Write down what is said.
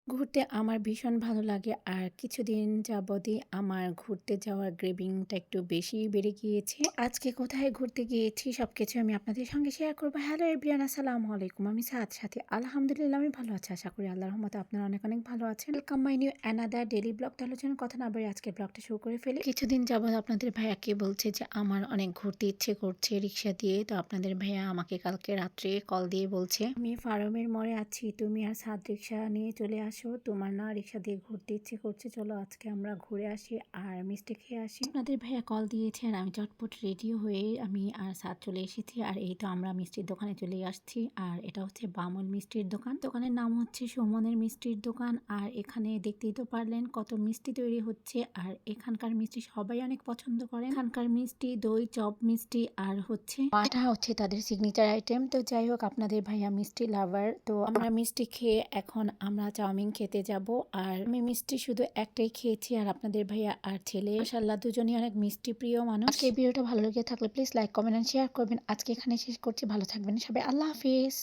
ঘুরতে আমার ভীষণ ভালো লাগে। আর কিছুদিন যাবতই আমার ঘুরতে যাওয়ার ক্রেভিংটা একটু বেশিই বেড়ে গিয়েছে। আজকে কোথায় ঘুরতে গিয়েছি সবকিছু আমি আপনাদের সঙ্গে শেয়ার করব। হ্যালো এভরিওয়ান, আসসালামু আলাইকুম। আমি সাথে আলহামদুলিল্লাহ আমি ভালো আছি। আশা করি আল্লাহর রহমতে আপনারা অনেক অনেক ভালো আছেন। Welcome my new another daily blog. তাহলে চলুন কথা না বাড়িয়ে আজকের ব্লগটা শুরু করে ফেলি। কিছুদিন যাবত আপনাদের ভাইয়াকে বলছে যে আমার অনেক ঘুরতে ইচ্ছে করছে রিক্সা দিয়ে। তো আপনাদের ভাইয়া আমাকে কালকে রাত্রে কল দিয়ে বলছে, আমি ফার্মের মোড়ে আছি, তুমি আর সাদ রিক্সা নিয়ে চলে আসো, তোমার না রিক্সা দিয়ে ঘুরতে ইচ্ছে করছে, চলো আজকে আমরা ঘুরে আসি আর মিষ্টি খেয়ে আসি। আপনাদের ভাইয়া কল দিয়েছে আর আমি চটপট রেডি হয়ে আমি আর সাদ চলে এসেছি। আর এই তো আমরা মিষ্টির দোকানে চলে আসছি। আর এটা হচ্ছে বামন মিষ্টির দোকান। দোকানের নাম হচ্ছে সুমনের মিষ্টির দোকান। আর এখানে দেখতেই তো পারলেন কত মিষ্টি তৈরি হচ্ছে। আর এখানকার মিষ্টি সবাই অনেক পছন্দ করেন। এখানকার মিষ্টি দই, চপ মিষ্টি আর হচ্ছে এটা হচ্ছে তাদের সিগনেচার আইটেম। তো যাই হোক, আপনাদের ভাইয়া মিষ্টি লাভার। তো আমরা মিষ্টি খেয়ে এখন আমরা চাউমিন খেতে যাব। আর আমি মিষ্টি শুধু একটাই খেয়েছি। আর আপনাদের ভাইয়া আর ছেলে মাশাআল্লাহ দুজনই অনেক মিষ্টি প্রিয় মানুষ। আজকে এই ভিডিওটা ভালো লেগে থাকলে please like, comment and share করবেন। আজকে এখানে শেষ করছি। ভালো থাকবেন সবাই। আল্লাহ হাফিজ।